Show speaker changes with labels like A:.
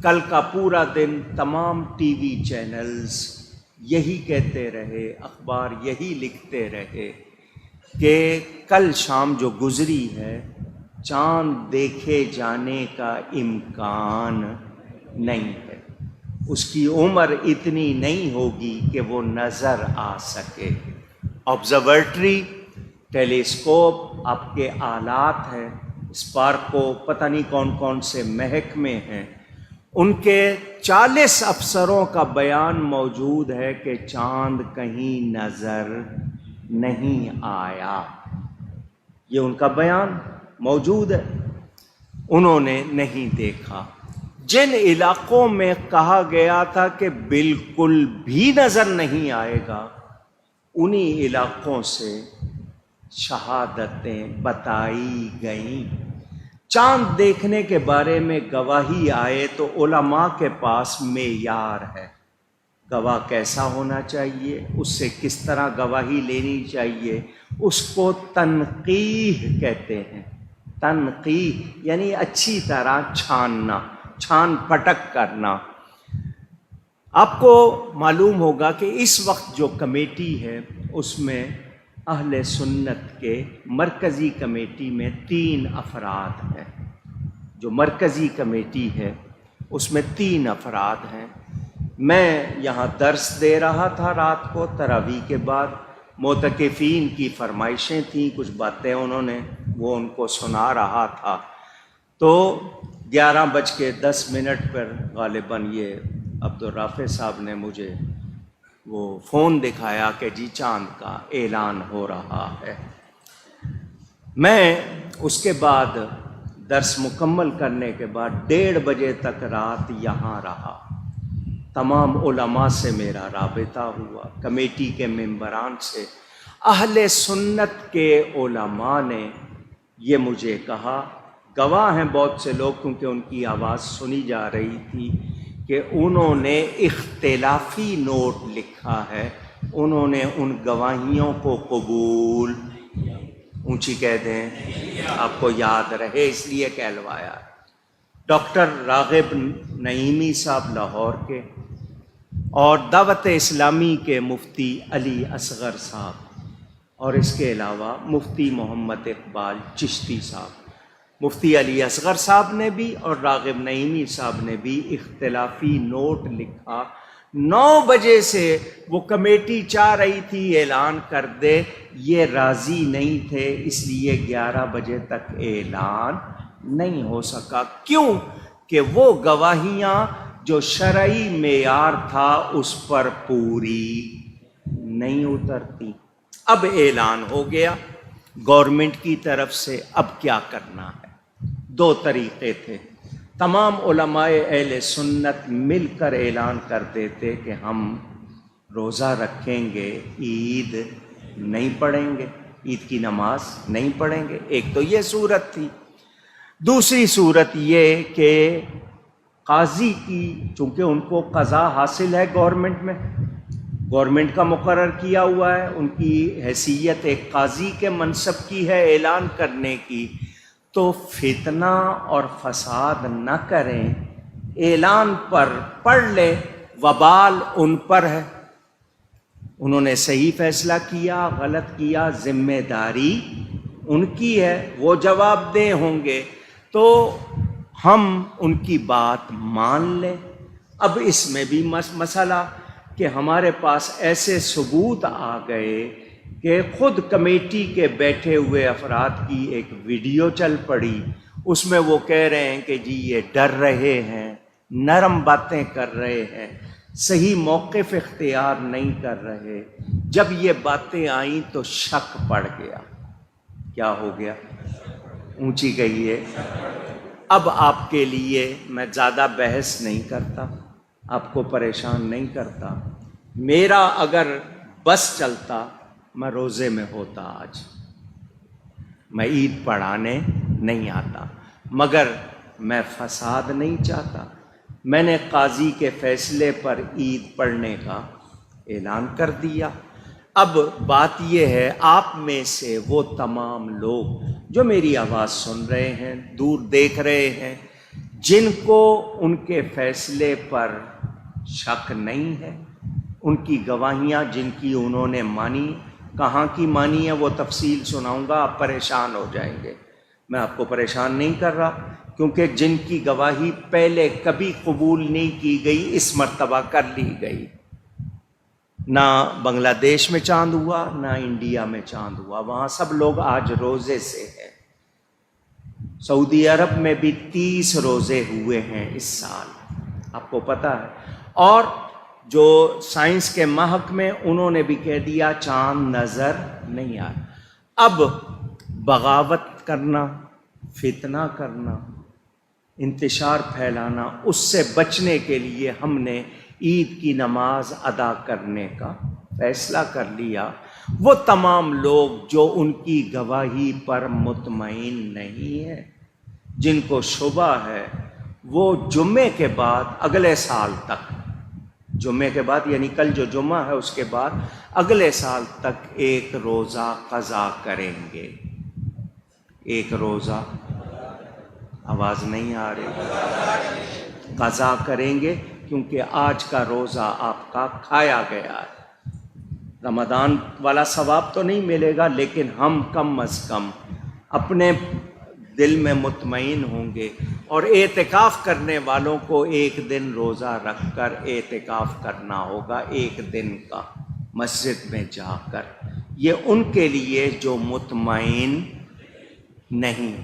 A: کل کا پورا دن تمام ٹی وی چینلز یہی کہتے رہے، اخبار یہی لکھتے رہے کہ کل شام جو گزری ہے چاند دیکھے جانے کا امکان نہیں ہے، اس کی عمر اتنی نہیں ہوگی کہ وہ نظر آ سکے۔ آبزرویٹری، ٹیلیسکوپ آپ کے آلات ہیں، اسپارکو، پتہ نہیں کون کون سے محکمے ہیں، ان کے 40 افسروں کا بیان موجود ہے کہ چاند کہیں نظر نہیں آیا۔ یہ ان کا بیان موجود ہے، انہوں نے نہیں دیکھا۔ جن علاقوں میں کہا گیا تھا کہ بالکل بھی نظر نہیں آئے گا، انہی علاقوں سے شہادتیں بتائی گئیں۔ چاند دیکھنے کے بارے میں گواہی آئے تو علماء کے پاس معیار ہے، گواہ کیسا ہونا چاہیے، اس سے کس طرح گواہی لینی چاہیے، اس کو تنقیح کہتے ہیں۔ تنقیح یعنی اچھی طرح چھاننا، چھان پٹک کرنا۔ آپ کو معلوم ہوگا کہ اس وقت جو کمیٹی ہے اس میں اہل سنت کے مرکزی کمیٹی میں 3 افراد ہیں۔ جو مرکزی کمیٹی ہے اس میں 3 افراد ہیں۔ میں یہاں درس دے رہا تھا رات کو تراویح کے بعد، معتکفین کی فرمائشیں تھیں، کچھ باتیں انہوں نے وہ ان کو سنا رہا تھا، تو 11:10 پر غالباً یہ عبدالرافع صاحب نے مجھے وہ فون دکھایا کہ جی چاند کا اعلان ہو رہا ہے۔ میں اس کے بعد درس مکمل کرنے کے بعد 1:30 بجے تک رات یہاں رہا۔ تمام علماء سے میرا رابطہ ہوا، کمیٹی کے ممبران سے، اہل سنت کے علماء نے یہ مجھے کہا، گواہ ہیں بہت سے لوگ کیونکہ ان کی آواز سنی جا رہی تھی، کہ انہوں نے اختلافی نوٹ لکھا ہے، انہوں نے ان گواہیوں کو قبول، اونچی کہہ دیں، آپ کو یاد رہے اس لیے کہلوایا۔ ڈاکٹر راغب نعیمی صاحب لاہور کے، اور دعوت اسلامی کے مفتی علی اصغر صاحب، اور اس کے علاوہ مفتی محمد اقبال چشتی صاحب۔ مفتی علی اصغر صاحب نے بھی اور راغب نعیمی صاحب نے بھی اختلافی نوٹ لکھا۔ 9 بجے سے وہ کمیٹی چاہ رہی تھی اعلان کر دے، یہ راضی نہیں تھے، اس لیے 11 بجے تک اعلان نہیں ہو سکا۔ کیوں کہ وہ گواہیاں جو شرعی معیار تھا اس پر پوری نہیں اترتی۔ اب اعلان ہو گیا گورنمنٹ کی طرف سے، اب کیا کرنا ہے؟ 2 طریقے تھے۔ تمام علماء اہل سنت مل کر اعلان کر دیتے کہ ہم روزہ رکھیں گے، عید نہیں پڑھیں گے، عید کی نماز نہیں پڑھیں گے، ایک تو یہ صورت تھی۔ دوسری صورت یہ کہ قاضی کی، چونکہ ان کو قضا حاصل ہے گورنمنٹ میں، گورنمنٹ کا مقرر کیا ہوا ہے، ان کی حیثیت ایک قاضی کے منصب کی ہے اعلان کرنے کی، تو فتنہ اور فساد نہ کریں، اعلان پر پڑھ لے، وبال ان پر ہے۔ انہوں نے صحیح فیصلہ کیا، غلط کیا، ذمہ داری ان کی ہے، وہ جواب دہ ہوں گے، تو ہم ان کی بات مان لیں۔ اب اس میں بھی مسئلہ کہ ہمارے پاس ایسے ثبوت آ گئے کہ خود کمیٹی کے بیٹھے ہوئے افراد کی ایک ویڈیو چل پڑی، اس میں وہ کہہ رہے ہیں کہ جی یہ ڈر رہے ہیں، نرم باتیں کر رہے ہیں، صحیح موقف اختیار نہیں کر رہے۔ جب یہ باتیں آئیں تو شک پڑ گیا۔ کیا ہو گیا؟ اونچی کہیے۔ اب آپ کے لیے میں زیادہ بحث نہیں کرتا، آپ کو پریشان نہیں کرتا۔ میرا اگر بس چلتا میں روزے میں ہوتا آج، میں عید پڑھانے نہیں آتا، مگر میں فساد نہیں چاہتا۔ میں نے قاضی کے فیصلے پر عید پڑھنے کا اعلان کر دیا۔ اب بات یہ ہے، آپ میں سے وہ تمام لوگ جو میری آواز سن رہے ہیں، دور دیکھ رہے ہیں، جن کو ان کے فیصلے پر شک نہیں ہے، ان کی گواہیاں جن کی انہوں نے مانی، کہاں کی مانی ہے وہ تفصیل سناؤں گا، آپ پریشان ہو جائیں گے۔ میں آپ کو پریشان نہیں کر رہا، کیونکہ جن کی گواہی پہلے کبھی قبول نہیں کی گئی اس مرتبہ کر لی گئی۔ نہ بنگلہ دیش میں چاند ہوا، نہ انڈیا میں چاند ہوا، وہاں سب لوگ آج روزے سے ہیں۔ سعودی عرب میں بھی 30 روزے ہوئے ہیں اس سال، آپ کو پتہ ہے۔ اور جو سائنس کے محق میں انہوں نے بھی کہہ دیا چاند نظر نہیں آ رہا۔ اب بغاوت کرنا، فتنہ کرنا، انتشار پھیلانا، اس سے بچنے کے لیے ہم نے عید کی نماز ادا کرنے کا فیصلہ کر لیا۔ وہ تمام لوگ جو ان کی گواہی پر مطمئن نہیں ہیں، جن کو شبہ ہے، وہ جمعے کے بعد اگلے سال تک، جمعے کے بعد یعنی کل جو جمعہ ہے اس کے بعد اگلے سال تک ایک روزہ قضا کریں گے۔ ایک روزہ، آواز نہیں آ رہی، قضا کریں گے، کیونکہ آج کا روزہ آپ کا کھایا گیا ہے۔ رمضان والا ثواب تو نہیں ملے گا، لیکن ہم کم از کم اپنے دل میں مطمئن ہوں گے۔ اور اعتکاف کرنے والوں کو ایک دن روزہ رکھ کر اعتکاف کرنا ہوگا، ایک دن کا، مسجد میں جا کر۔ یہ ان کے لیے جو مطمئن نہیں۔